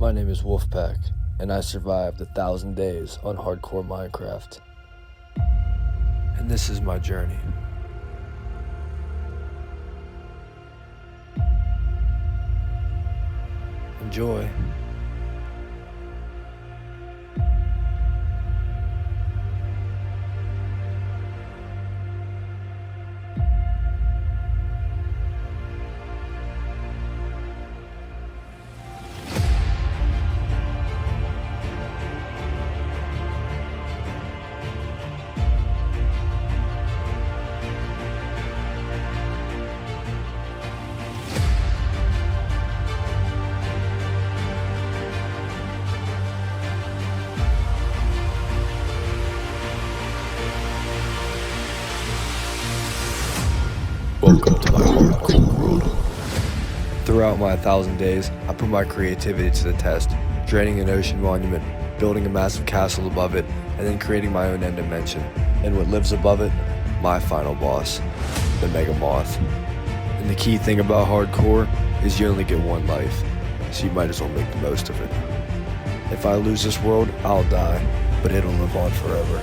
My name is Wolfpack, and I survived 1,000 days on hardcore Minecraft. And this is my journey. Enjoy. Welcome to my hardcore world. Throughout my 1,000 days, I put my creativity to the test, draining an ocean monument, building a massive castle above it, and then creating my own end dimension. And what lives above it? My final boss, the Mega Moth. And the key thing about hardcore is you only get one life, so you might as well make the most of it. If I lose this world, I'll die, but it'll live on forever.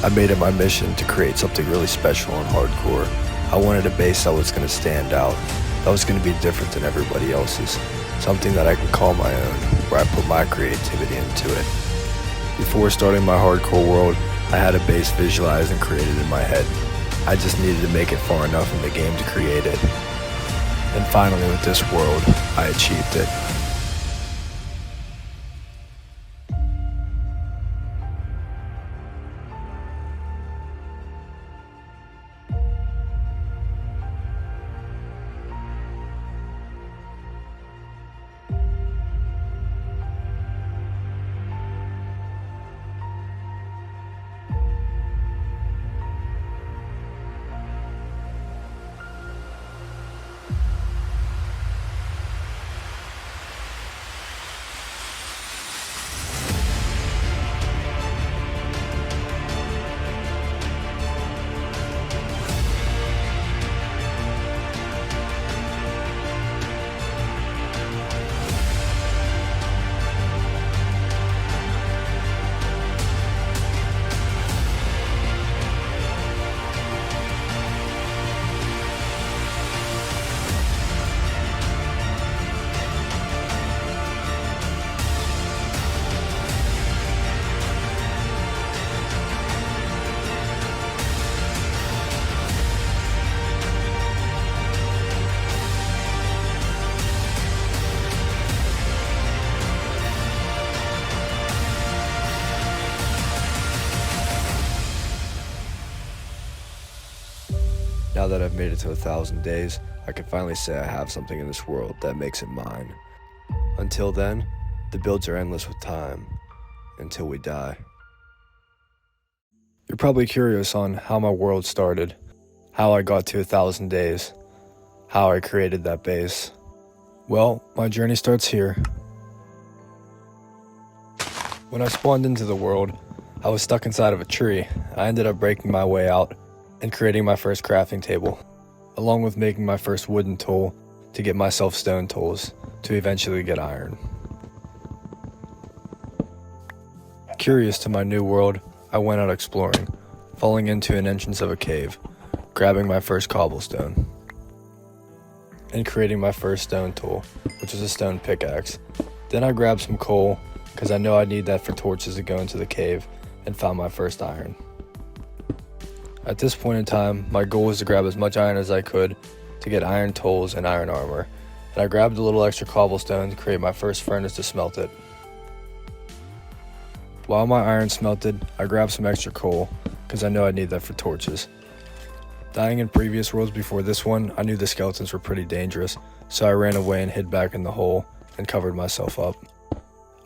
I made it my mission to create something really special on hardcore. I wanted a base that was going to stand out, that was going to be different than everybody else's, something that I can call my own, where I put my creativity into it. Before starting my hardcore world, I had a base visualized and created in my head. I just needed to make it far enough in the game to create it. And finally with this world, I achieved it. Now that I've made it to 1,000 days, I can finally say I have something in this world that makes it mine. Until then, the builds are endless with time, until we die. You're probably curious on how my world started, how I got to 1,000 days, how I created that base. Well, my journey starts here. When I spawned into the world, I was stuck inside of a tree. I ended up breaking my way out and creating my first crafting table, along with making my first wooden tool to get myself stone tools to eventually get iron. Curious to my new world, I went out exploring, falling into an entrance of a cave, grabbing my first cobblestone, and creating my first stone tool, which was a stone pickaxe. Then I grabbed some coal, because I know I'd need that for torches to go into the cave, and found my first iron. At this point in time, my goal was to grab as much iron as I could to get iron tools and iron armor, and I grabbed a little extra cobblestone to create my first furnace to smelt it. While my iron smelted, I grabbed some extra coal, because I know I'd need that for torches. Dying in previous worlds before this one, I knew the skeletons were pretty dangerous, so I ran away and hid back in the hole and covered myself up.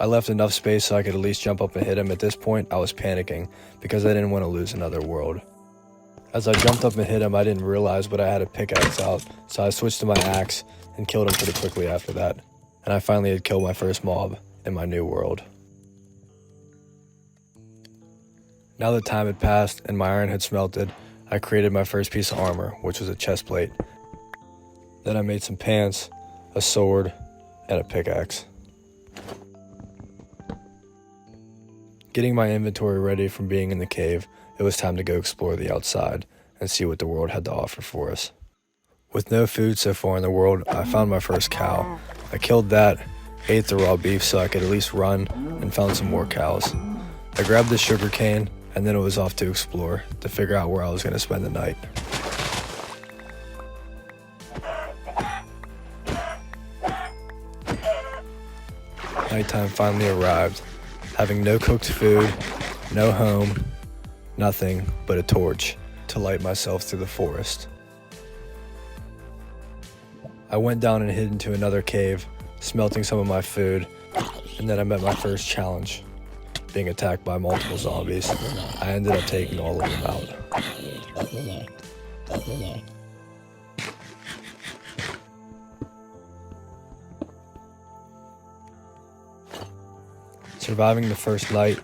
I left enough space so I could at least jump up and hit him. At this point, I was panicking because I didn't want to lose another world. As I jumped up and hit him, I didn't realize, but I had a pickaxe out, so I switched to my axe and killed him pretty quickly after that. And I finally had killed my first mob in my new world. Now that time had passed and my iron had smelted, I created my first piece of armor, which was a chest plate. Then I made some pants, a sword, and a pickaxe. Getting my inventory ready from being in the cave, it was time to go explore the outside and see what the world had to offer for us. With no food so far in the world, I found my first cow. I killed that, ate the raw beef so I could at least run, and found some more cows. I grabbed the sugar cane, and then it was off to explore to figure out where I was going to spend the night. Nighttime finally arrived, having no cooked food, no home, nothing but a torch to light myself through the forest. I went down and hid into another cave, smelting some of my food, and then I met my first challenge, being attacked by multiple zombies. I ended up taking all of them out. Surviving the first night,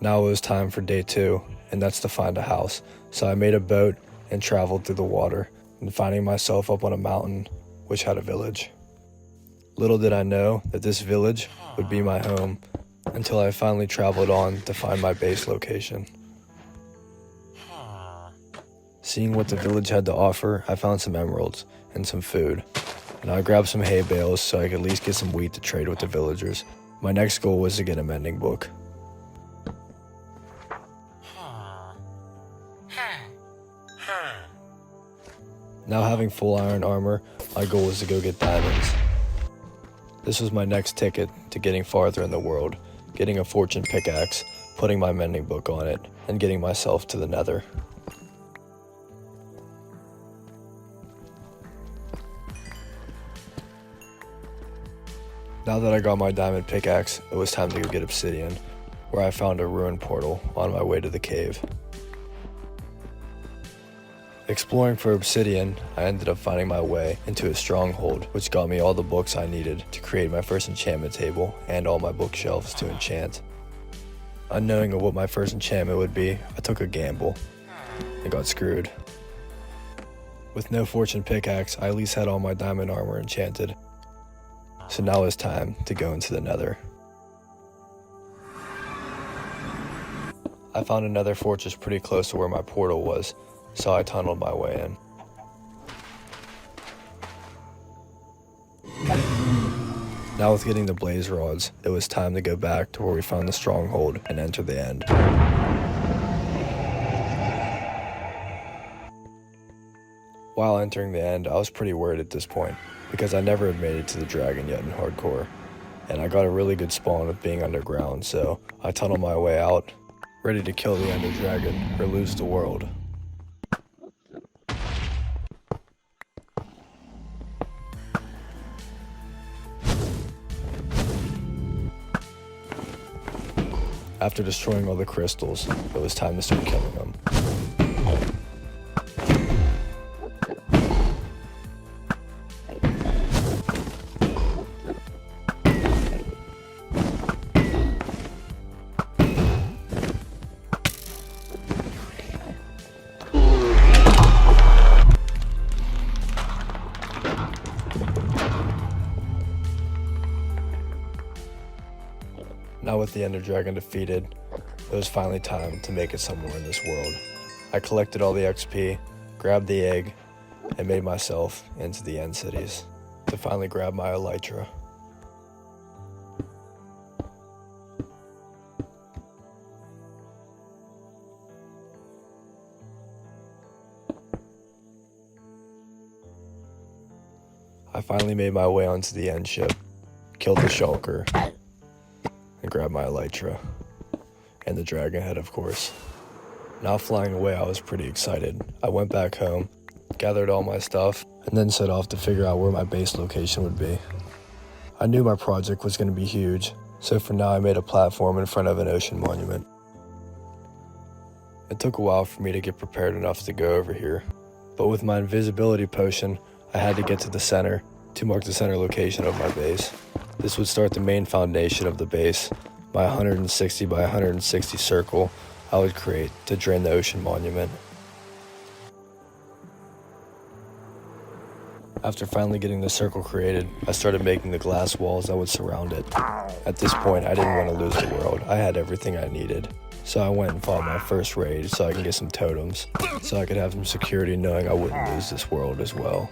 now it was time for day 2, and that's to find a house. So I made a boat and traveled through the water, and finding myself up on a mountain which had a village. Little did I know that this village would be my home until I finally traveled on to find my base location. Seeing what the village had to offer, I found some emeralds and some food, and I grabbed some hay bales so I could at least get some wheat to trade with the villagers. My next goal was to get a mending book. Now having full iron armor, my goal was to go get diamonds. This was my next ticket to getting farther in the world, getting a fortune pickaxe, putting my mending book on it, and getting myself to the nether. Now that I got my diamond pickaxe, it was time to go get obsidian, where I found a ruined portal on my way to the cave. Exploring for obsidian, I ended up finding my way into a stronghold, which got me all the books I needed to create my first enchantment table and all my bookshelves to enchant. Unknowing of what my first enchantment would be, I took a gamble and got screwed. With no fortune pickaxe, I at least had all my diamond armor enchanted. So now it's time to go into the nether. I found another fortress pretty close to where my portal was, so I tunneled my way in. Now with getting the blaze rods, it was time to go back to where we found the stronghold and enter the end. While entering the end, I was pretty worried at this point, because I never had made it to the dragon yet in hardcore, and I got a really good spawn with being underground, so I tunneled my way out, ready to kill the ender dragon or lose the world. After destroying all the crystals, it was time to start killing them. Now with the ender dragon defeated, it was finally time to make it somewhere in this world. I collected all the XP, grabbed the egg, and made myself into the end cities to finally grab my elytra. I finally made my way onto the end ship, killed the shulker, and grabbed my elytra, and the dragon head, of course. Now flying away, I was pretty excited. I went back home, gathered all my stuff, and then set off to figure out where my base location would be. I knew my project was going to be huge, So for now, I made a platform in front of an ocean monument. It took a while for me to get prepared enough to go over here, but with my invisibility potion, I had to get to the center to mark the center location of my base. This would start the main foundation of the base, my 160 by 160 circle I would create to drain the ocean monument. After finally getting the circle created, I started making the glass walls that would surround it. At this point, I didn't want to lose the world. I had everything I needed. So I went and fought my first raid so I can get some totems, so I could have some security knowing I wouldn't lose this world as well.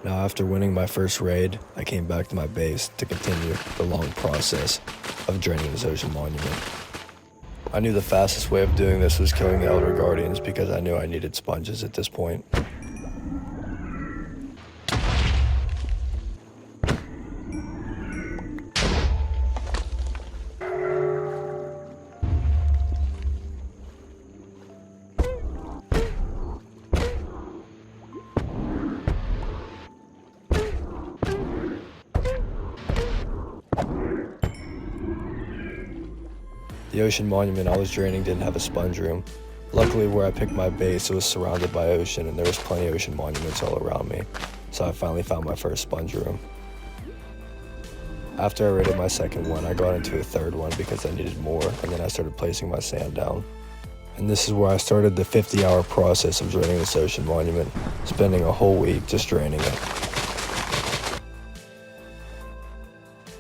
Now after winning my first raid, I came back to my base to continue the long process of draining this ocean monument. I knew the fastest way of doing this was killing the Elder Guardians because I knew I needed sponges at this point. The ocean monument I was draining didn't have a sponge room. Luckily, where I picked my base, it was surrounded by ocean and there was plenty of ocean monuments all around me, so I finally found my first sponge room. After I raided my second one, I got into a third one because I needed more, and then I started placing my sand down. And this is where I started the 50-hour process of draining this ocean monument, spending a whole week just draining it.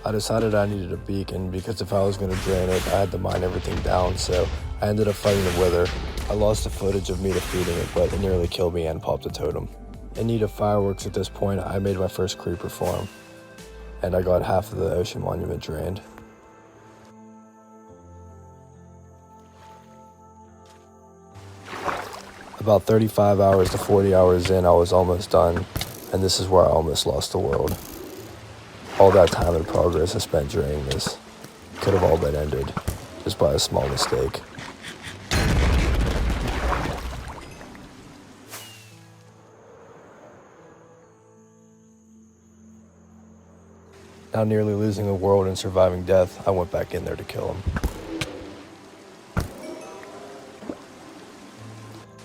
I decided I needed a beacon because if I was going to drain it, I had to mine everything down, so I ended up fighting the wither. I lost the footage of me defeating it, but it nearly killed me and popped a totem. In need of fireworks at this point, I made my first creeper farm, and I got half of the ocean monument drained. About 35 hours to 40 hours in, I was almost done, and this is where I almost lost the world. All that time and progress I spent draining this could have all been ended just by a small mistake. Now nearly losing the world and surviving death, I went back in there to kill him.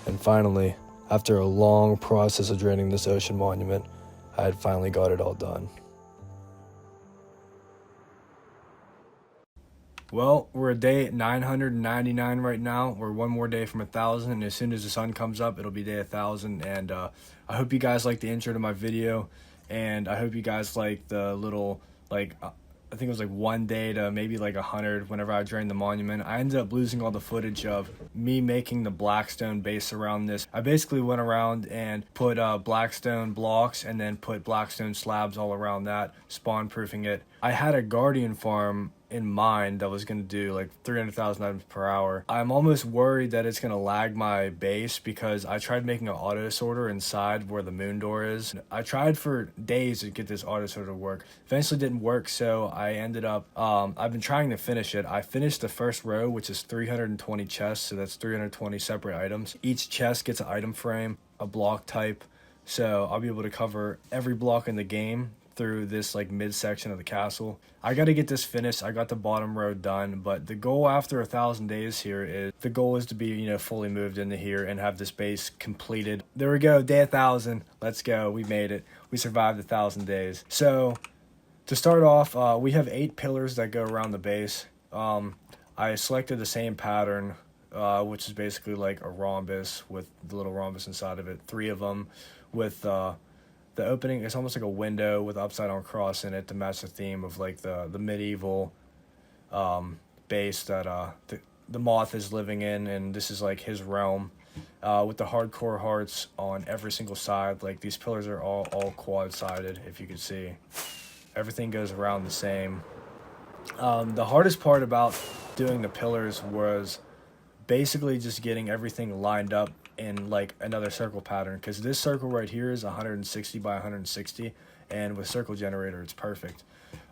And finally, after a long process of draining this ocean monument, I had finally got it all done. Well, we're at day 999 right now. We're one more day from 1,000, and as soon as the sun comes up, it'll be day 1,000. And I hope you guys like the intro to my video, and I hope you guys like the little, I think it was like 1 day to maybe like 100 whenever I drained the monument. I ended up losing all the footage of me making the blackstone base around this. I basically went around and put blackstone blocks and then put blackstone slabs all around that, spawn proofing it. I had a guardian farm in mind that was going to do like 300,000 items per hour. I'm almost worried that it's going to lag my base because I tried making an auto sorter inside where the moon door is. I tried for days to get this auto sorter to work. Eventually didn't work, so I ended up, I've been trying to finish it. I finished the first row, which is 320 chests, so that's 320 separate items. Each chest gets an item frame, a block type, so I'll be able to cover every block in the game through this like midsection of the castle. I got to get this finished. I got the bottom row done, but the goal after 1,000 days here is to be, fully moved into here and have this base completed. There we go, day 1,000. Let's go. We made it. We survived 1,000 days. So to start off, we have 8 pillars that go around the base. I selected the same pattern, which is basically like a rhombus with the little rhombus inside of it. 3 of them with the opening is almost like a window with upside down cross in it to match the theme of like the medieval base that the moth is living in, and this is like his realm, with the hardcore hearts on every single side. Like these pillars are all quad sided, if you can see. Everything goes around the same. The hardest part about doing the pillars was basically just getting everything lined up in like another circle pattern, because this circle right here is 160 by 160, and with circle generator it's perfect.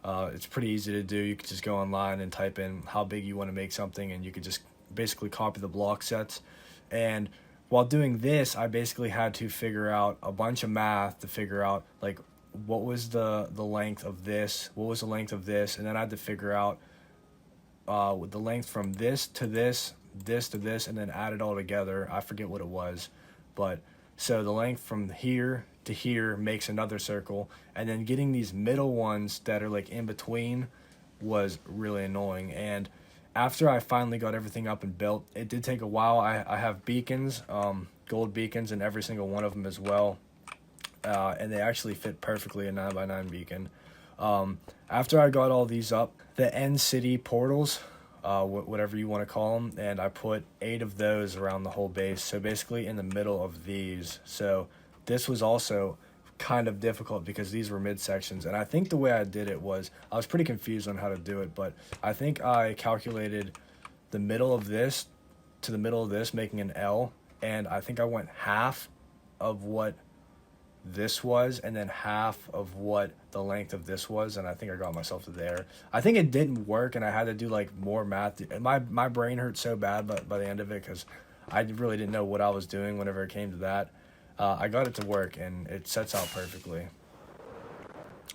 It's pretty easy to do. You could just go online and type in how big you want to make something, and you could just basically copy the block sets. And while doing this, I basically had to figure out a bunch of math to figure out like what was the length of this, what was the length of this, and then I had to figure out with the length from this to this, this to this, and then add it all together. I forget what it was, but so the length from here to here makes another circle, and then getting these middle ones that are like in between was really annoying. And after I finally got everything up and built, it did take a while. I have beacons, gold beacons in every single one of them as well, and they actually fit perfectly a 9x9 beacon. After I got all these up, the end city portals, whatever you want to call them, and I put 8 of those around the whole base, so basically in the middle of these. So this was also kind of difficult because these were midsections, and I think the way I did it was, I was pretty confused on how to do it, but I think I calculated the middle of this to the middle of this, making an L, and I think I went half of what this was and then half of what the length of this was, and I think I got myself to there. I think it didn't work, and I had to do like more math. My brain hurt so bad by the end of it, because I really didn't know what I was doing whenever it came to that. I got it to work, and it sets out perfectly.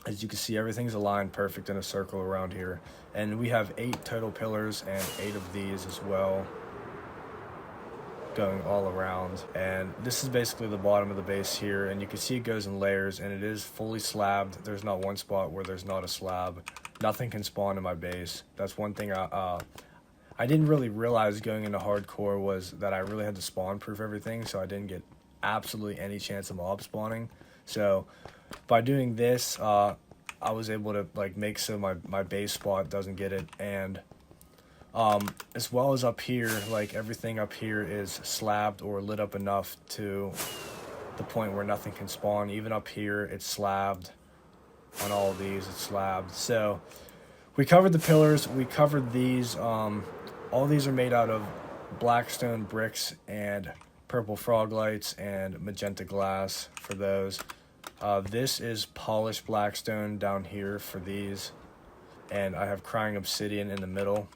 As you can see, everything's aligned perfect in a circle around here, and we have 8 total pillars and 8 of these as well going all around. And this is basically the bottom of the base here, and you can see it goes in layers, and it is fully slabbed. There's not one spot where there's not a slab. Nothing can spawn in my base. That's one thing I didn't really realize going into hardcore, was that I really had to spawn proof everything, so I didn't get absolutely any chance of mob spawning. So by doing this, I was able to like make so my base spot doesn't get it. And as well as up here, like everything up here is slabbed or lit up enough to the point where nothing can spawn. Even up here it's slabbed. On all of these it's slabbed. So we covered the pillars, we covered these. All these are made out of blackstone bricks and purple frog lights and magenta glass for those. This is polished blackstone down here for these, and I have crying obsidian in the middle.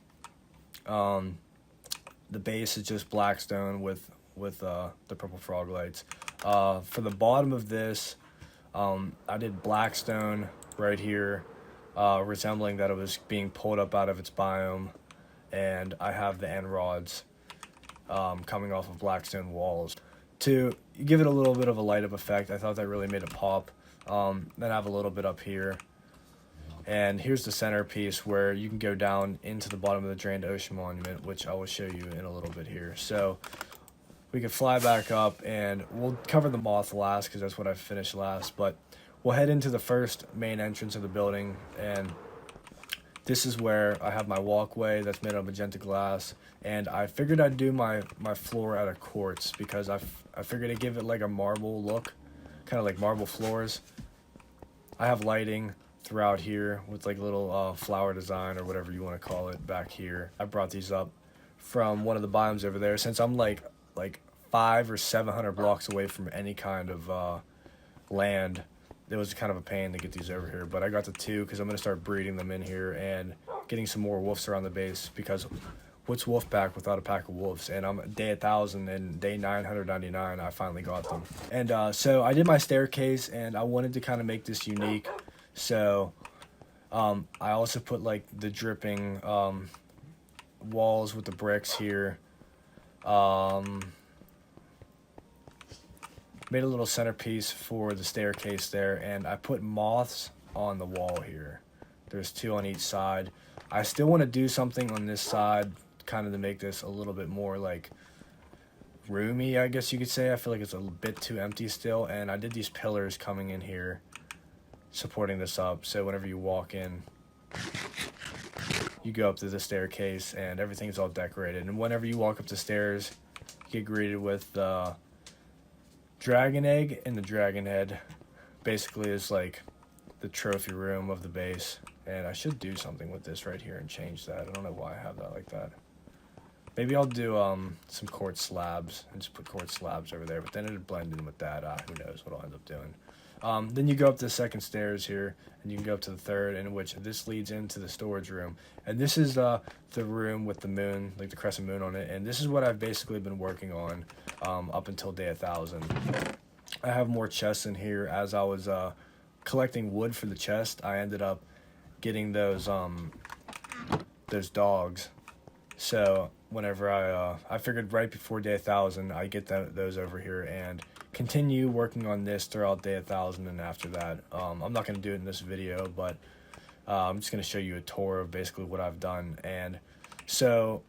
The base is just blackstone with the purple frog lights. For the bottom of this, I did blackstone right here, resembling that it was being pulled up out of its biome, and I have the end rods coming off of blackstone walls to give it a little bit of a light up effect. I thought that really made it pop. Then I have a little bit up here, and here's the centerpiece where you can go down into the bottom of the drained ocean monument, which I will show you in a little bit here. So we can fly back up, and we'll cover the moth last because that's what I finished last, but we'll head into the first main entrance of the building, and this is where I have my walkway that's made out of magenta glass, and I figured I'd do my floor out of quartz because I figured to give it like a marble look, kind of like marble floors. I have lighting throughout here with like little flower design or whatever you want to call it back here. I brought these up from one of the biomes over there, since I'm like 500 or 700 blocks away from any kind of land. It was kind of a pain to get these over here, but I got the 2 because I'm going to start breeding them in here and getting some more wolves around the base, because what's wolf pack without a pack of wolves? And I'm day 1,000, and day 999 I finally got them. And so I did my staircase, and I wanted to kind of make this unique, so I also put like the dripping walls with the bricks here. Made a little centerpiece for the staircase there, and I put moths on the wall here. There's 2 on each side. I still want to do something on this side, kind of to make this a little bit more like roomy, I guess you could say. I feel like it's a bit too empty still, and I did these pillars coming in here supporting this up, so whenever you walk in, you go up to the staircase and everything's all decorated, and whenever you walk up the stairs, you get greeted with the dragon egg and the dragon head. Basically is like the trophy room of the base, and I should do something with this right here and change that. I don't know why I have that like that. Maybe I'll do some quartz slabs and just put quartz slabs over there, but then it'd blend in with that. Who knows what I'll end up doing. Then you go up the second stairs here, and you can go up to the third, in which this leads into the storage room. And this is the room with the moon, like the crescent moon on it. And this is what I've basically been working on up until day 1,000. I have more chests in here. As I was collecting wood for the chest, I ended up getting those dogs. So whenever I figured right before day 1,000, I get those over here and continue working on this throughout day 1,000 and after that. I'm not going to do it in this video, but I'm just going to show you a tour of basically what I've done. And so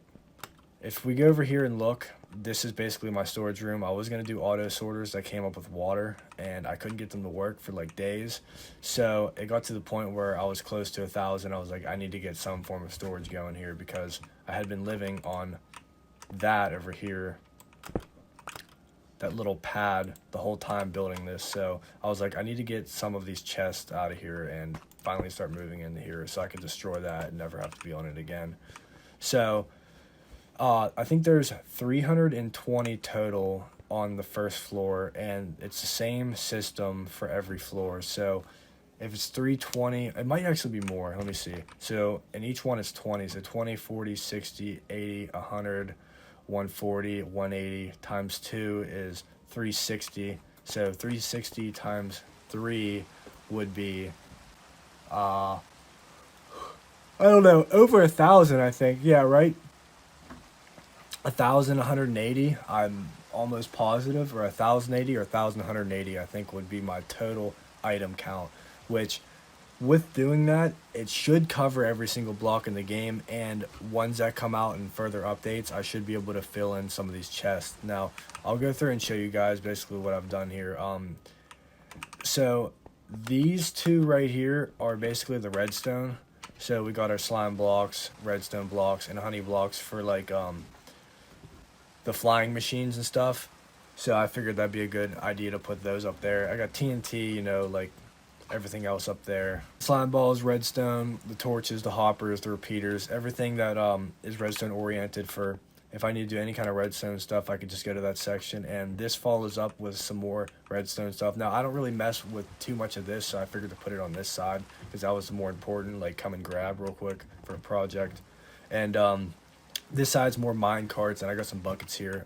if we go over here and look, this is basically my storage room. I was going to do auto sorters that came up with water, and I couldn't get them to work for like days. So it got to the point where I was close to 1,000. I was like, I need to get some form of storage going here, because I had been living on that over here, that little pad, the whole time building this. So I was like, I need to get some of these chests out of here and finally start moving into here so I could destroy that and never have to be on it again. So I think there's 320 total on the first floor, and it's the same system for every floor. So if it's 320, it might actually be more. Let me see. So in each one is 20. So 20, 40, 60, 80, 100, 140, 180 times 2 is 360. So 360 times 3 would be, I don't know, over 1,000, I think. Yeah, right? 1,180, I'm almost positive, or 1,080 or 1,180, I think would be my total item count, which with doing that, it should cover every single block in the game, and ones that come out in further updates, I should be able to fill in some of these chests. Now, I'll go through and show you guys basically what I've done here. So these two right here are basically the redstone. So we got our slime blocks, redstone blocks, and honey blocks for like the flying machines and stuff. So I figured that'd be a good idea to put those up there. I got TNT, you know, like everything else up there. Slime balls, redstone, the torches, the hoppers, the repeaters, everything that is redstone oriented. For if I need to do any kind of redstone stuff, I could just go to that section. And this follows up with some more redstone stuff. Now, I don't really mess with too much of this, so I figured to put it on this side because that was the more important, like come and grab real quick for a project. And this side's more mine carts, and I got some buckets here.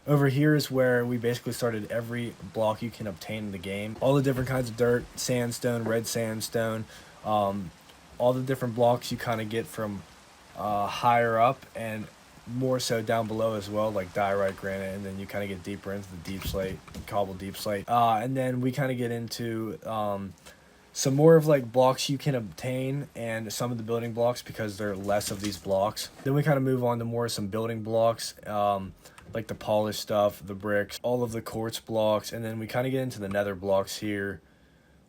Over here is where we basically started every block you can obtain in the game. All the different kinds of dirt, sandstone, red sandstone, all the different blocks you kind of get from higher up and more so down below as well, like diorite, granite, and then you kind of get deeper into the deep slate, cobble deep slate. And then we kind of get into some more of like blocks you can obtain and some of the building blocks because there are less of these blocks. Then we kind of move on to more some building blocks, like the polished stuff, the bricks, all of the quartz blocks, and then we kind of get into the nether blocks here,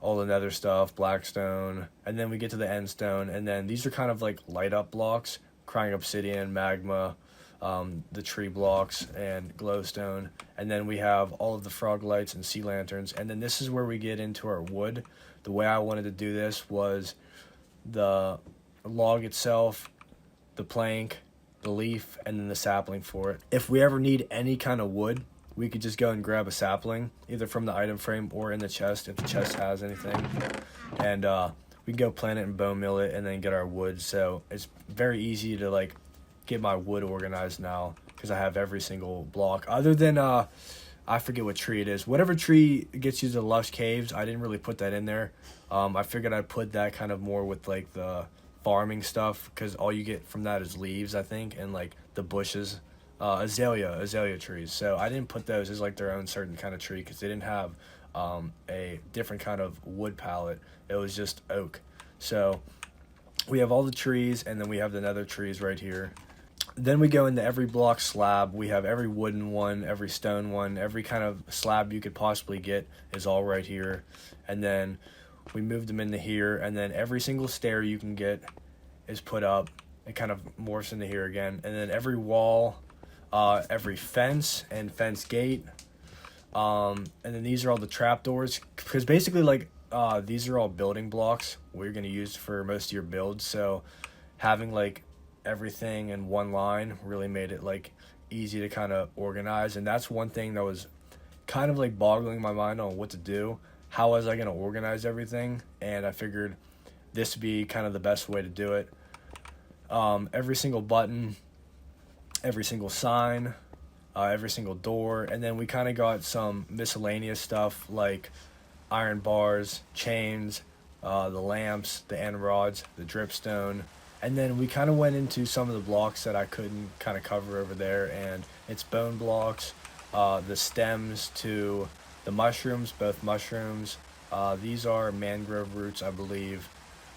all the nether stuff, blackstone, and then we get to the end stone, and then these are kind of like light up blocks, crying obsidian, magma, the tree blocks, and glowstone, and then we have all of the frog lights and sea lanterns, and then this is where we get into our wood. The way I wanted to do this was the log itself, the plank, the leaf, and then the sapling for it. If we ever need any kind of wood, we could just go and grab a sapling, either from the item frame or in the chest, if the chest has anything. And we can go plant it and bone mill it and then get our wood. So it's very easy to like get my wood organized now because I have every single block. Other than, I forget what tree it is. Whatever tree gets you to the lush caves, I didn't really put that in there. I figured I'd put that kind of more with like the farming stuff because all you get from that is leaves, I think, and like the bushes, azalea trees. So I didn't put those as like their own certain kind of tree because they didn't have a different kind of wood palette. It was just oak. So we have all the trees, and then we have the nether trees right here. Then we go into every block slab. We have every wooden one, every stone one, every kind of slab you could possibly get is all right here. And then we moved them into here, and then every single stair you can get is put up. It kind of morphs into here again. And then every wall, every fence and fence gate. And then these are all the trapdoors, because basically like these are all building blocks we're going to use for most of your builds. So having like everything in one line really made it like easy to kind of organize. And that's one thing that was kind of like boggling my mind on what to do. How was I going to organize everything? And I figured this would be kind of the best way to do it. Every single button, every single sign, every single door, and then we kind of got some miscellaneous stuff like iron bars, chains, the lamps, the end rods, the dripstone, and then we kind of went into some of the blocks that I couldn't kind of cover over there, and it's bone blocks, the stems to the mushrooms, both mushrooms. These are mangrove roots, I believe.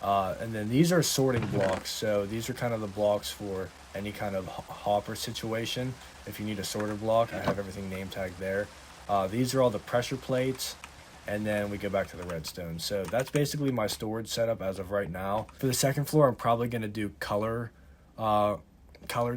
And then these are sorting blocks, so these are kind of the blocks for any kind of hopper situation. If you need a sorter block, I have everything name tagged there. These are all the pressure plates, and then we go back to the redstone. So that's basically my storage setup as of right now. For the second floor, I'm probably going to do colored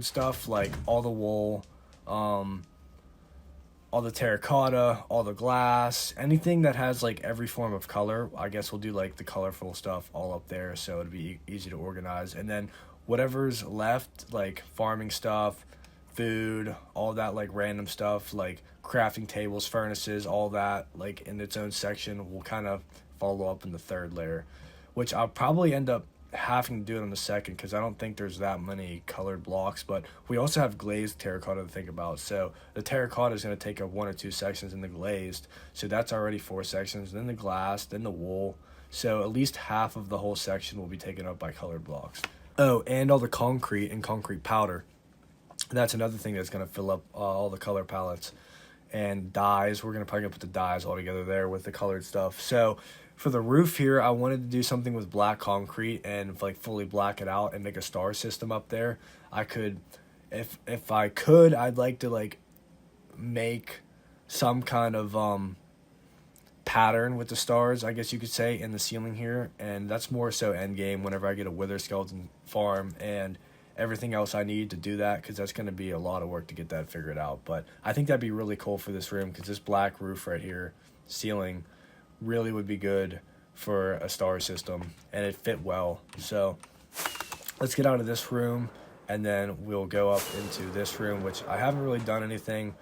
stuff, like all the wool, all the terracotta, all the glass, anything that has like every form of color. I guess we'll do like the colorful stuff all up there, so it'd be easy to organize. And then whatever's left, like farming stuff, food, all that like random stuff, like crafting tables, furnaces, all that like in its own section, will kind of follow up in the third layer, which I'll probably end up having to do it on the second because I don't think there's that many colored blocks. But we also have glazed terracotta to think about, so the terracotta is going to take up 1 or 2 sections in the glazed, so that's already 4 sections, then the glass, then the wool, so at least half of the whole section will be taken up by colored blocks. Oh, and all the concrete and concrete powder, that's another thing that's going to fill up all the color palettes. And dyes, we're probably gonna put the dyes all together there with the colored stuff. So for the roof here, I wanted to do something with black concrete and like fully black it out and make a star system up there. I could, if I could, I'd like to like make some kind of pattern with the stars, I guess you could say, in the ceiling here. And that's more so end game whenever I get a wither skeleton farm and everything else I need to do that, because that's going to be a lot of work to get that figured out. But I think that'd be really cool for this room, because this black roof right here, ceiling, really would be good for a star system, and it fit well. So let's get out of this room, and then we'll go up into this room, which I haven't really done anything.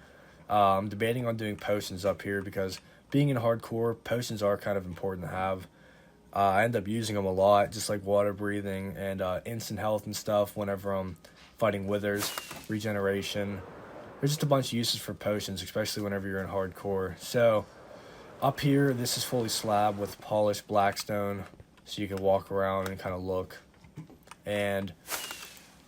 I'm debating on doing potions up here, because being in hardcore, potions are kind of important to have. I end up using them a lot, just like water breathing and instant health and stuff whenever I'm fighting withers, regeneration. There's just a bunch of uses for potions, especially whenever you're in hardcore. So up here, this is fully slab with polished blackstone, so you can walk around and kind of look. And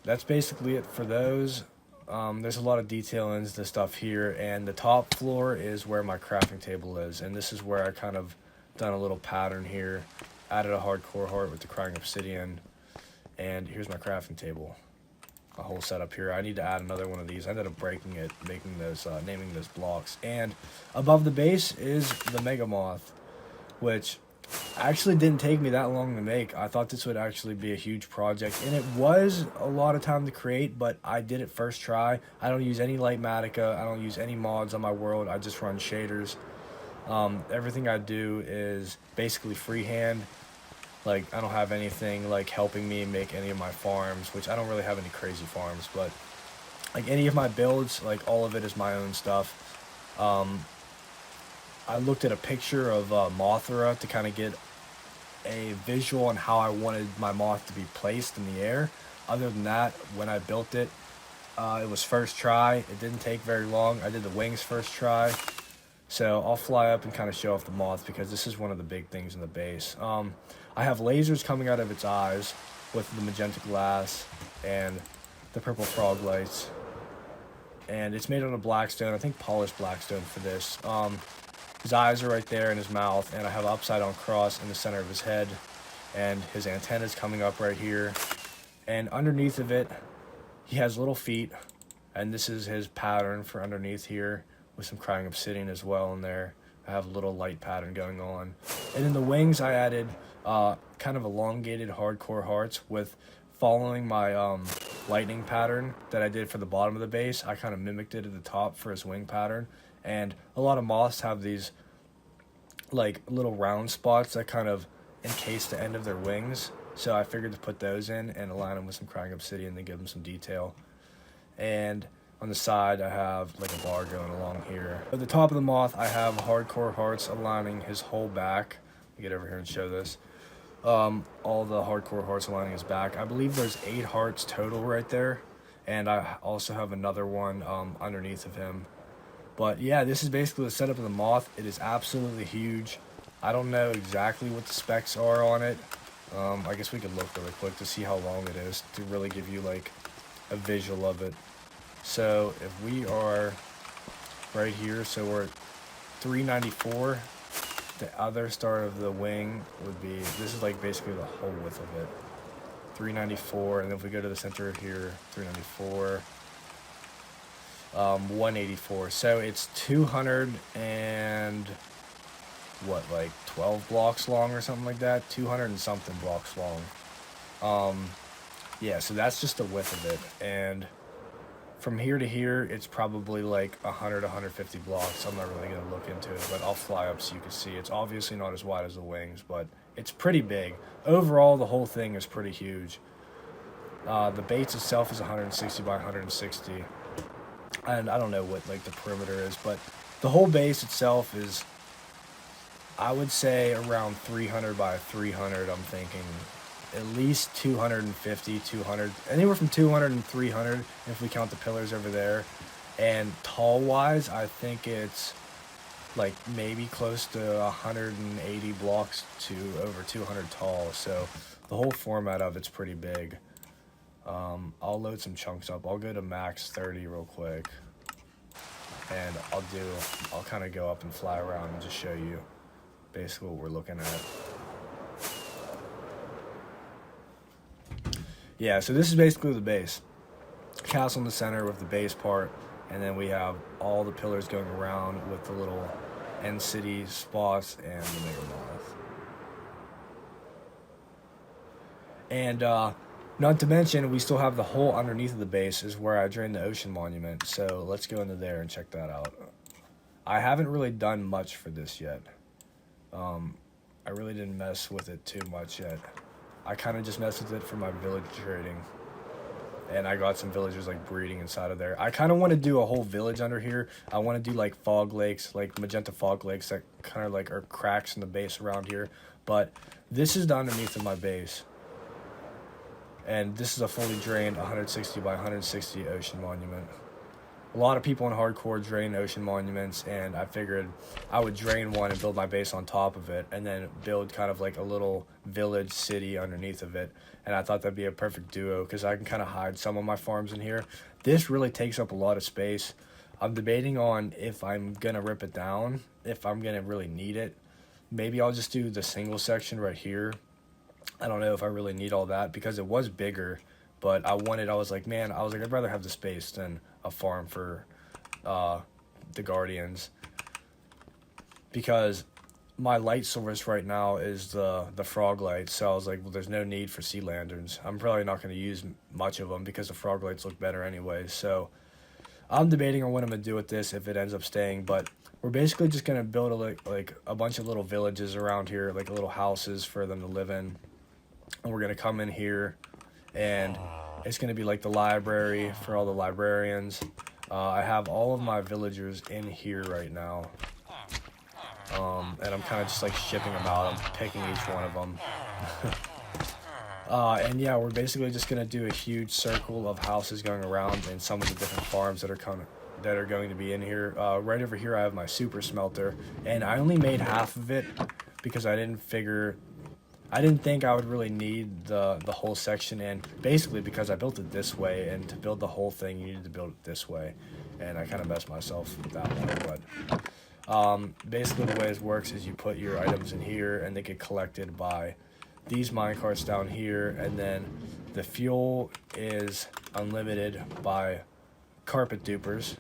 that's basically it for those. There's a lot of detail into the stuff here, and the top floor is where my crafting table is, and this is where I kind of done a little pattern here. Added a hardcore heart with the crying obsidian, and here's my crafting table, a whole setup here. I need to add another one of these. I ended up breaking it, making those, naming those blocks. And above the base is the mega moth, which actually didn't take me that long to make. I thought this would actually be a huge project, and it was a lot of time to create, but I did it first try. I don't use any light matica, I don't use any mods on my world, I just run shaders. Everything I do is basically freehand. Like, I don't have anything like helping me make any of my farms, which I don't really have any crazy farms, but like any of my builds, like all of it is my own stuff. I looked at a picture of Mothra to kind of get a visual on how I wanted my moth to be placed in the air. Other than that, when I built it, it was first try. It didn't take very long. I did the wings first try. So I'll fly up and kind of show off the moth, because this is one of the big things in the base. I have lasers coming out of its eyes with the magenta glass and the purple frog lights. And it's made out of blackstone, I think polished blackstone for this. His eyes are right there in his mouth, and I have an upside down cross in the center of his head. And his antenna's coming up right here. And underneath of it, he has little feet. And this is his pattern for underneath here, with some crying obsidian as well in there. I have a little light pattern going on. And in the wings, I added kind of elongated hardcore hearts with following my lightning pattern that I did for the bottom of the base. I kind of mimicked it at the top for his wing pattern. And a lot of moths have these like little round spots that kind of encase the end of their wings. So I figured to put those in and align them with some crying obsidian to give them some detail. And on the side, I have like a bar going along here. At the top of the moth, I have hardcore hearts aligning his whole back. Let me get over here and show this. All the hardcore hearts aligning his back. I believe there's 8 hearts total right there. And I also have another one underneath of him. But yeah, this is basically the setup of the moth. It is absolutely huge. I don't know exactly what the specs are on it. I guess we could look really quick to see how long it is to really give you like a visual of it. So if we are right here, so we're at 394. The other start of the wing would be, this is like basically the whole width of it. 394, and then if we go to the center here, 394. 184. So it's 200 and what, like 12 blocks long or something like that. 200 and something blocks long. Yeah, so that's just the width of it. And from here to here, it's probably like 100, 150 blocks. I'm not really going to look into it, but I'll fly up so you can see. It's obviously not as wide as the wings, but it's pretty big. Overall, the whole thing is pretty huge. The base itself is 160 by 160. And I don't know what like the perimeter is, but the whole base itself is, I would say, around 300 by 300. I'm thinking at least 250, 200, anywhere from 200 and 300 if we count the pillars over there. And tall wise, I think it's like maybe close to 180 blocks to over 200 tall. So the whole format of it's pretty big. I'll load some chunks up. I'll go to max 30 real quick, and I'll kind of go up and fly around and just show you basically what we're looking at. Yeah, so this is basically the base. Castle in the center with the base part, and then we have all the pillars going around with the little end city spots and the mega moth. And not to mention, we still have the hole underneath of the base is where I drained the ocean monument. So let's go into there and check that out. I haven't really done much for this yet. I really didn't mess with it too much yet. I kind of just messed with it for my village trading. And I got some villagers like breeding inside of there. I kind of want to do a whole village under here. I want to do like fog lakes, like magenta fog lakes that kind of like are cracks in the base around here. But this is the underneath of my base. And this is a fully drained 160 by 160 ocean monument. A lot of people in hardcore drain ocean monuments, and I figured I would drain one and build my base on top of it, and then build kind of like a little village city underneath of it. And I thought that'd be a perfect duo because I can kind of hide some of my farms in here. This really takes up a lot of space. I'm debating on if I'm gonna rip it down, if I'm gonna really need it. Maybe I'll just do the single section right here. I don't know if I really need all that because it was bigger, but I was like, I'd rather have the space than a farm for the Guardians, because my light source right now is the frog lights. So I was like, well, there's no need for sea lanterns. I'm probably not going to use much of them because the frog lights look better anyway. So I'm debating on what I'm going to do with this if it ends up staying, but we're basically just going to build like a bunch of little villages around here, like little houses for them to live in. And we're going to come in here, and it's going to be like the library for all the librarians. I have all of my villagers in here right now. And I'm kind of just like shipping them out. I'm picking each one of them. And yeah, we're basically just going to do a huge circle of houses going around and some of the different farms that are going to be in here. Right over here, I have my super smelter, and I only made half of it because I didn't think I would really need the whole section, and basically because I built it this way, and to build the whole thing you needed to build it this way, and I kind of messed myself with that one. But basically the way it works is you put your items in here and they get collected by these minecarts down here, and then the fuel is unlimited by carpet dupers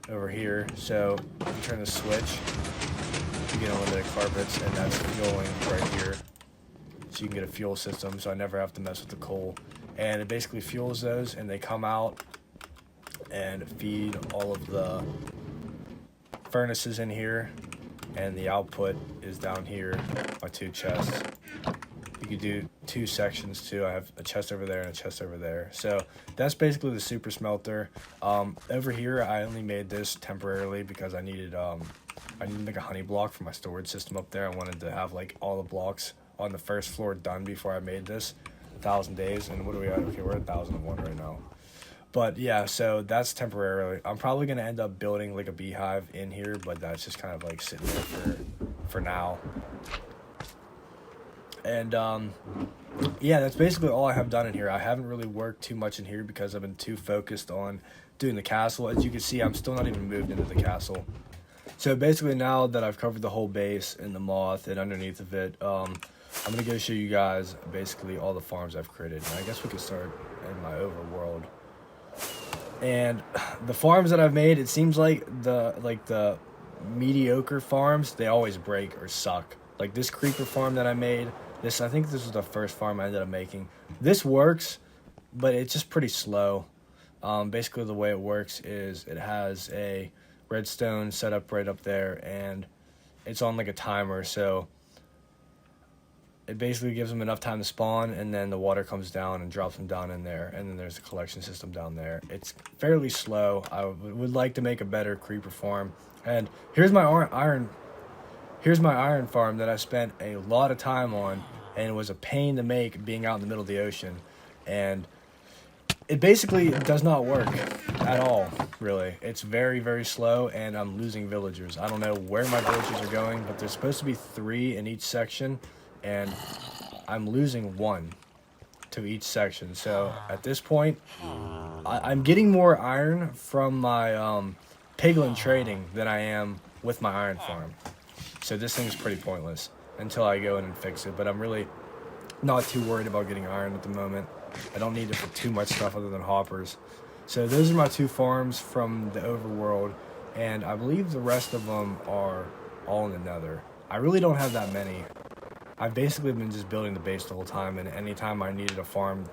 over here. So you turn the switch, you get unlimited carpets, and that's fueling right here. So you can get a fuel system, so I never have to mess with the coal. And it basically fuels those, and they come out and feed all of the furnaces in here, and the output is down here, my 2 chests. You could do 2 sections too. I have a chest over there and a chest over there. So that's basically the super smelter. Over here, I only made this temporarily because I needed to make a honey block for my storage system up there. I wanted to have like all the blocks on the first floor done before I made this. 1,000 days, and what are we at? Okay, we're at 1,001 right now. But yeah, so that's temporarily. I'm probably gonna end up building like a beehive in here, but that's just kind of like sitting there for now. And yeah, that's basically all I have done in here. I haven't really worked too much in here because I've been too focused on doing the castle. As you can see, I'm still not even moved into the castle. So basically, now that I've covered the whole base and the moth and underneath of it, I'm gonna go show you guys basically all the farms I've created. And I guess we could start in my overworld. And the farms that I've made, it seems like the mediocre farms, they always break or suck. Like this creeper farm that I made, I think this was the first farm I ended up making. This works, but it's just pretty slow. Basically the way it works is it has a redstone set up right up there, and it's on like a timer, so it basically gives them enough time to spawn, and then the water comes down and drops them down in there, and then there's a collection system down there. It's fairly slow. I would like to make a better creeper farm. And here's my iron farm that I spent a lot of time on, and it was a pain to make being out in the middle of the ocean. And it basically does not work at all, really. It's very, very slow, and I'm losing villagers. I don't know where my villagers are going, but there's supposed to be 3 in each section, and I'm losing 1 to each section. So at this point, I'm getting more iron from my piglin trading than I am with my iron farm. So this thing's pretty pointless until I go in and fix it. But I'm really not too worried about getting iron at the moment. I don't need it for too much stuff other than hoppers. So those are my 2 farms from the overworld, and I believe the rest of them are all in the nether. I really don't have that many. I've basically been just building the base the whole time, and anytime I needed a farm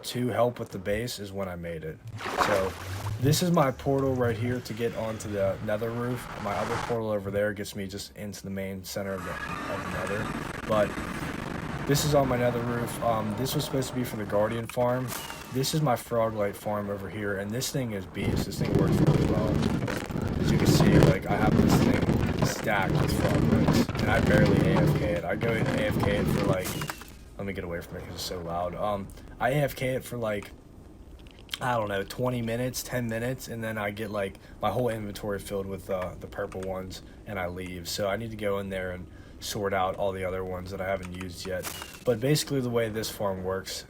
to help with the base is when I made it. So this is my portal right here to get onto the nether roof. My other portal over there gets me just into the main center of the nether. But this is on my nether roof. This was supposed to be for the guardian farm. This is my froglight farm over here, and this thing is beast. This thing works really well. As you can see, like I have this thing stacked with froglights, and I barely AFK it. I go and AFK it for like, let me get away from it because it's so loud. I AFK it for like, I don't know, 20 minutes, 10 minutes, and then I get like my whole inventory filled with the purple ones, and I leave. So I need to go in there and sort out all the other ones that I haven't used yet. But basically the way this farm works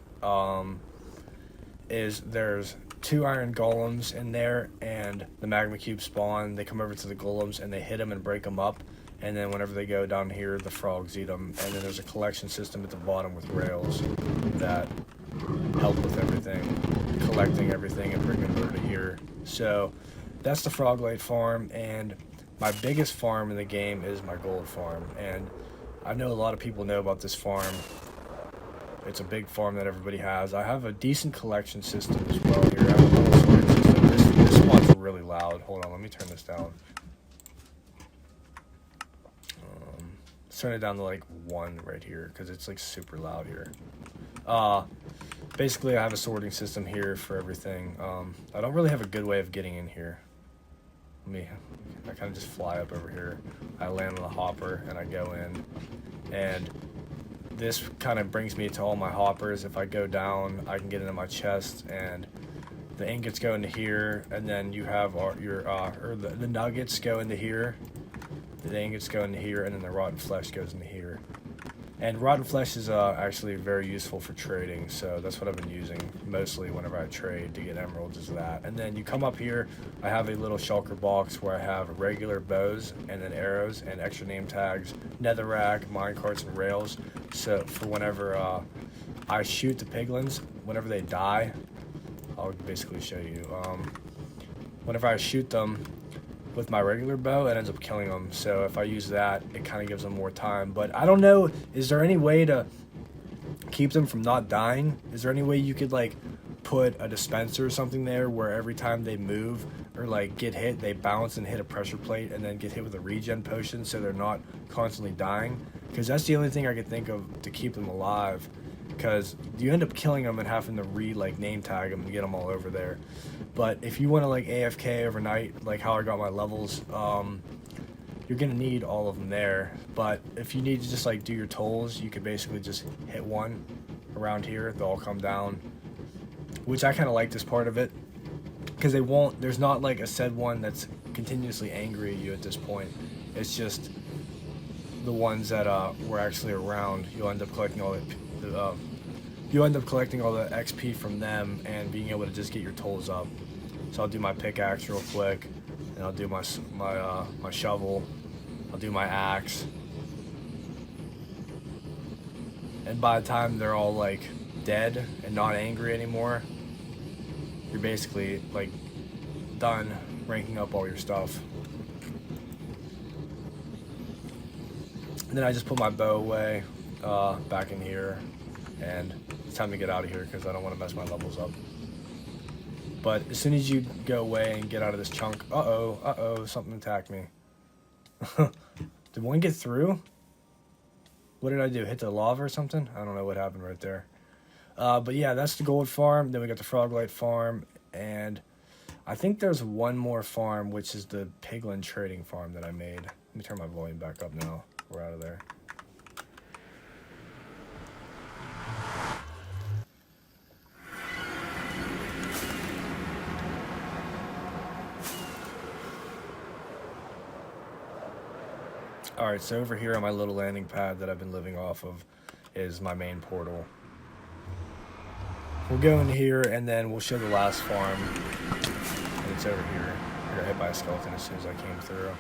is there's 2 iron golems in there, and the magma cubes spawn. They come over to the golems and they hit them and break them up, and then whenever they go down here, the frogs eat them. And then there's a collection system at the bottom with rails that help with everything, collecting everything and bringing them over to here. So that's the froglight farm, and my biggest farm in the game is my gold farm. And I know a lot of people know about this farm. It's a big farm that everybody has. I have a decent collection system as well here. I have a little storage system. This spawns really loud. Hold on, let me turn this down. Let's turn it down to like 1 right here because it's like super loud here. Basically, I have a sorting system here for everything. I don't really have a good way of getting in here. I kind of just fly up over here. I land on the hopper and I go in, and this kind of brings me to all my hoppers. If I go down, I can get into my chest, and the ingots go into here, and then you have the nuggets go into here, the ingots go into here, and then the rotten flesh goes into here. And rotten flesh is actually very useful for trading, so that's what I've been using mostly whenever I trade to get emeralds, is that. And then you come up here, I have a little shulker box where I have regular bows and then arrows and extra name tags, netherrack, minecarts, and rails. So for whenever I shoot the piglins, whenever they die, I'll basically show you. Whenever I shoot them with my regular bow, it ends up killing them. So if I use that, it kind of gives them more time. But I don't know, is there any way to keep them from not dying? Is there any way you could like put a dispenser or something there where every time they move or like get hit, they bounce and hit a pressure plate and then get hit with a regen potion so they're not constantly dying? because that's the only thing I could think of to keep them alive. Because you end up killing them and having to name tag them and get them all over there. But if you want to like AFK overnight, like how I got my levels, you're gonna need all of them there. But if you need to just like do your tolls, you could basically just hit one around here. They'll all come down, which I kind of like this part of it, because there's not like a said one that's continuously angry at you at this point. It's just the ones that were actually around. You'll end up collecting all the XP from them and being able to just get your tolls up. So I'll do my pickaxe real quick, and I'll do my shovel. I'll do my axe, and by the time they're all like dead and not angry anymore, you're basically like done ranking up all your stuff. And then I just put my bow away back in here, and it's time to get out of here because I don't want to mess my levels up. But as soon as you go away and get out of this chunk, something attacked me. Did one get through? What did I do? Hit the lava or something? I don't know what happened right there. But yeah, that's the gold farm. Then we got the froglight farm, and I think there's one more farm, which is the piglin trading farm that I made. Let me turn my volume back up now. We're out of there. Alright, so over here on my little landing pad that I've been living off of is my main portal. We'll go in here and then we'll show the last farm. And it's over here. I got hit by a skeleton as soon as I came through.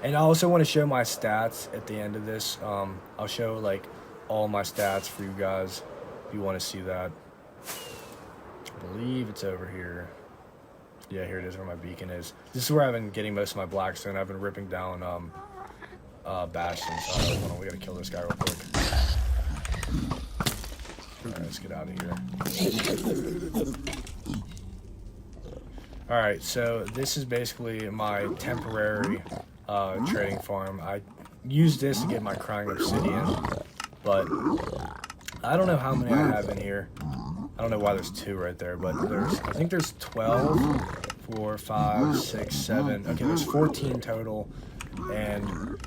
And I also want to show my stats at the end of this. I'll show like all my stats for you guys if you want to see that. I believe it's over here. Yeah, here it is where my beacon is. This is where I've been getting most of my blackstone. I've been ripping down bastions. Hold on, we gotta kill this guy real quick. Alright, let's get out of here. Alright, so this is basically my temporary trading farm. I use this to get my crying obsidian, but I don't know how many I have in here. I don't know why there's 2 right there, but I think there's 12, 4, 5, 6, 7. Okay, there's 14 total, and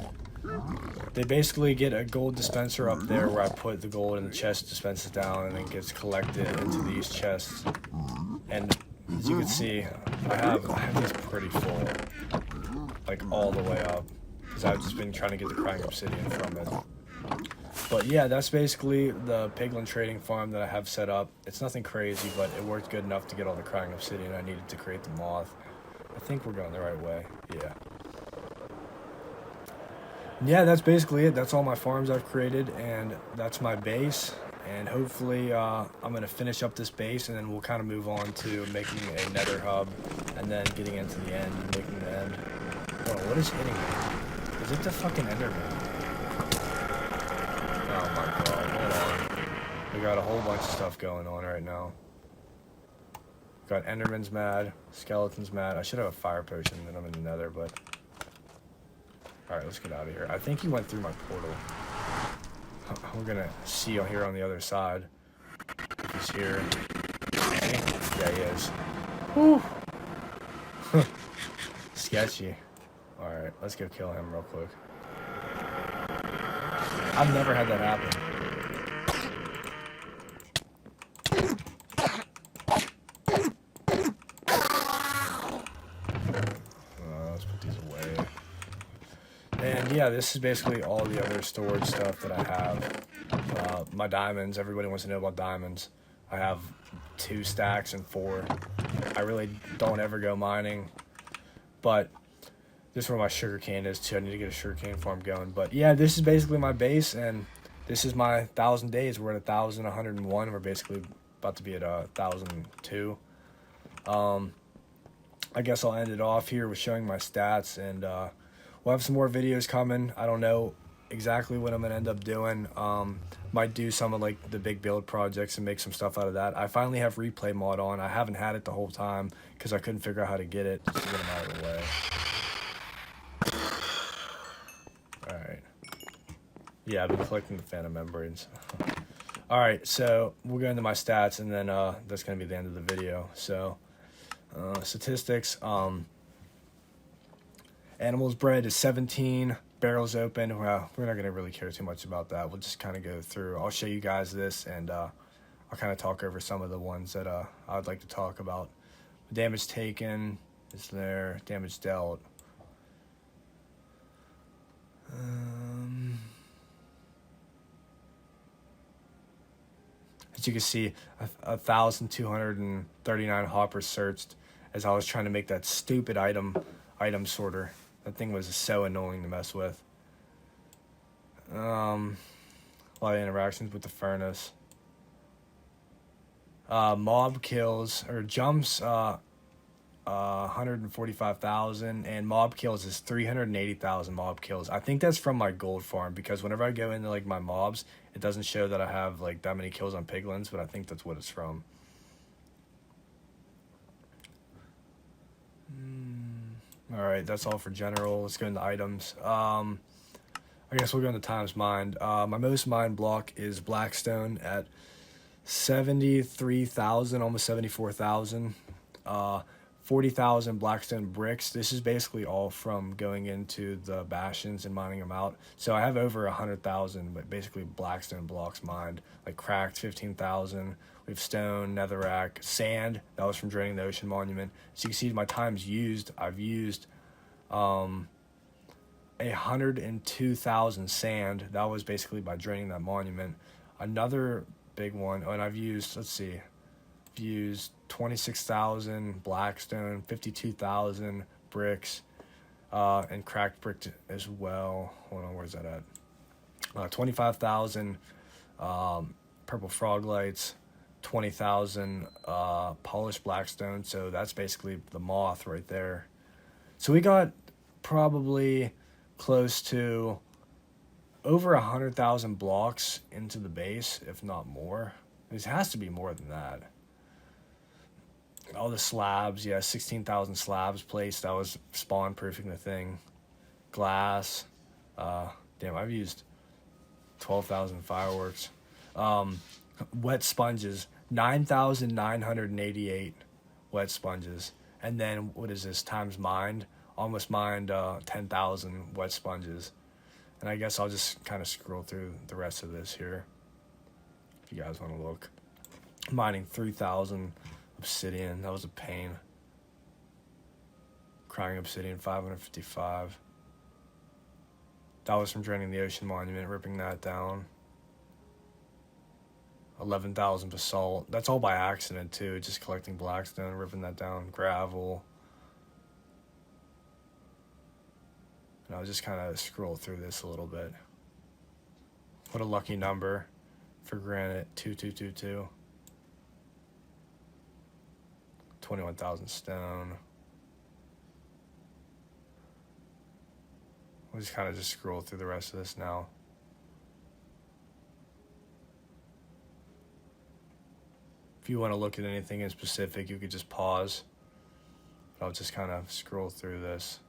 they basically get a gold dispenser up there where I put the gold in the chest, dispenses down, and it gets collected into these chests. And as you can see, I have these pretty full, like all the way up, because I've just been trying to get the crying obsidian from it. But yeah, that's basically the piglin trading farm that I have set up. It's nothing crazy, but it worked good enough to get all the crying obsidian I needed to create the moth. I think we're going the right way. Yeah. Yeah, that's basically it. That's all my farms I've created, and that's my base. And hopefully I'm going to finish up this base, and then we'll kind of move on to making a nether hub, and then getting into the end, making the end. Hold on, what is hitting me? Is it the fucking Enderman? Oh my god, hold on. We got a whole bunch of stuff going on right now. Got Enderman's mad, Skeleton's mad. I should have a fire potion that I'm in the nether, but... Alright, let's get out of here. I think he went through my portal. We're gonna see here on the other side. If he's here. Yeah, he is. Whew. Sketchy. Alright, let's go kill him real quick. I've never had that happen. Let's put these away. And yeah, this is basically all the other storage stuff that I have. My diamonds, everybody wants to know about diamonds. I have 2 stacks and 4. I really don't ever go mining, but this is where my sugarcane is too. I need to get a sugarcane farm going. But yeah, this is basically my base, and this is my 1,000 days. We're at 1,101. We're basically about to be at 1,002. I guess I'll end it off here with showing my stats, and we'll have some more videos coming. I don't know exactly what I'm gonna end up doing. Might do some of like the big build projects and make some stuff out of that. I finally have replay mod on. I haven't had it the whole time because I couldn't figure out how to get it. Just to get them out of the way. Alright. Yeah, I've been collecting the phantom membranes. All right, so we'll go into my stats, and then that's going to be the end of the video. So statistics, animals bred is 17, barrels open. Well, we're not going to really care too much about that. We'll just kind of go through. I'll show you guys this, and I'll kind of talk over some of the ones that I would like to talk about. Damage taken is there, damage dealt. As you can see, 1,239 hoppers searched as I was trying to make that stupid item sorter. That thing was so annoying to mess with. A lot of interactions with the furnace. Mob kills or jumps 145,000, and mob kills is 380,000 mob kills. I think that's from my gold farm, because whenever I go into like my mobs, it doesn't show that I have like that many kills on piglins, but I think that's what it's from. All right, that's all for general. Let's go into items. I guess we'll go into times mined. My most mined block is Blackstone at 73,000, almost 74,000. 40,000 Blackstone bricks. This is basically all from going into the bastions and mining them out. So I have over 100,000, but basically Blackstone blocks mined. Like cracked 15,000. We have stone, netherrack, sand. That was from draining the ocean monument. So you can see my times used. I've used 102,000 sand. That was basically by draining that monument. Another big one, and I've used, let's see, I've used 26,000 Blackstone, 52,000 bricks, and cracked brick as well. Hold on, where's that at? 25,000 purple frog lights, 20,000 polished Blackstone. So that's basically the moth right there. So we got probably close to over 100,000 blocks into the base, if not more. It has to be more than that. All the slabs, yeah, 16,000 slabs placed. That was spawn proofing the thing. Glass, damn, I've used 12,000 fireworks. Wet sponges, 9,988 wet sponges. And then what is this, times mined? Almost mined 10,000 wet sponges. And I guess I'll just kind of scroll through the rest of this here, if you guys want to look. Mining 3,000 obsidian. That was a pain. Crying obsidian, 555. That was from draining the ocean monument, ripping that down. 11,000 basalt. That's all by accident too, just collecting blackstone, ripping that down. Gravel. And I'll just kind of scroll through this a little bit. What a lucky number for granite, 2222. 21,000 stone. We'll just kind of scroll through the rest of this now. If you want to look at anything in specific, you could just pause. But I'll just kind of scroll through this.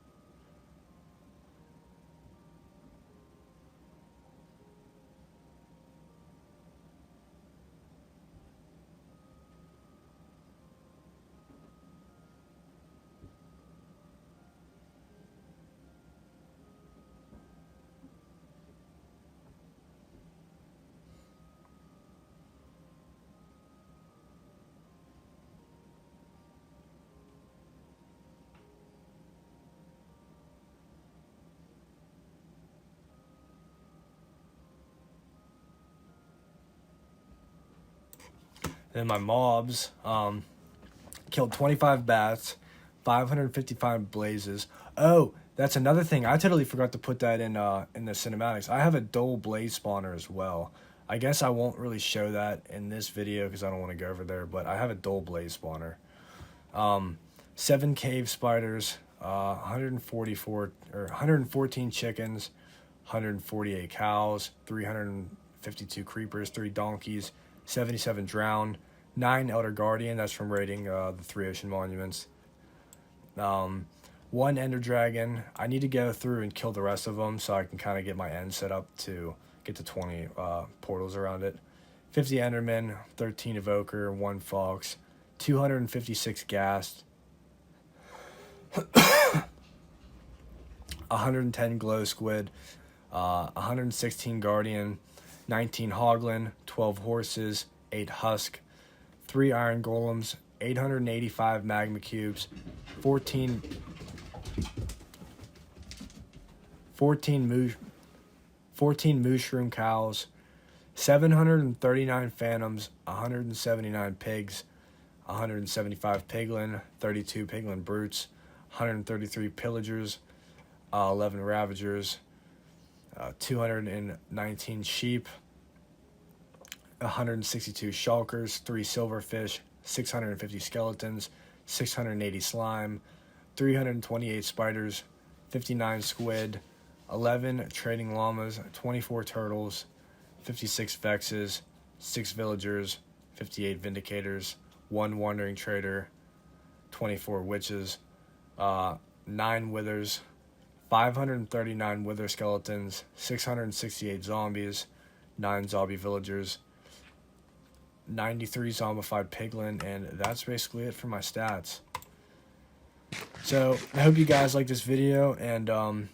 Then my mobs, killed 25 bats, 555 blazes. Oh, that's another thing. I totally forgot to put that in the cinematics. I have a dual blaze spawner as well. I guess I won't really show that in this video because I don't want to go over there, but I have a dual blaze spawner. 7 cave spiders, 114 chickens, 148 cows, 352 creepers, 3 donkeys, 77 drowned, 9 elder guardian. That's from raiding the 3 ocean monuments. 1 ender dragon. I need to go through and kill the rest of them so I can kind of get my end set up to get to 20 portals around it. 50 Enderman, 13 Evoker, 1 Fox, 256 Ghast, 110 Glow Squid, 116 Guardian, 19 Hoglin, 12 Horses, 8 Husk, 3 Iron Golems, 885 Magma Cubes, 14 Mushroom Cows, 739 Phantoms, 179 Pigs, 175 Piglin, 32 Piglin Brutes, 133 Pillagers, 11 Ravagers, 219 Sheep, 162 Shulkers, 3 Silverfish, 650 Skeletons, 680 Slime, 328 Spiders, 59 Squid, 11 Trading Llamas, 24 Turtles, 56 Vexes, 6 Villagers, 58 Vindicators, 1 Wandering Trader, 24 Witches, 9 Withers, 539 Wither Skeletons, 668 Zombies, 9 Zombie Villagers, 93 Zombified Piglin, and that's basically it for my stats. So, I hope you guys like this video, and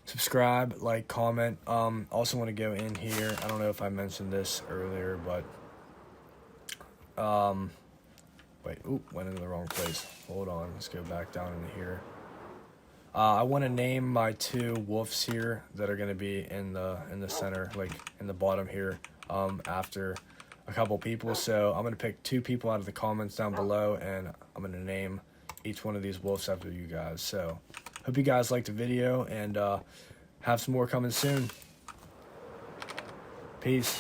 subscribe, like, comment. Also want to go in here. I don't know if I mentioned this earlier, but wait, went into the wrong place. Hold on, let's go back down into here. I want to name my 2 wolves here that are going to be in the center, like in the bottom here, after a couple people. So I'm going to pick 2 people out of the comments down below, and I'm going to name each one of these wolves after you guys. So hope you guys liked the video, and have some more coming soon. Peace.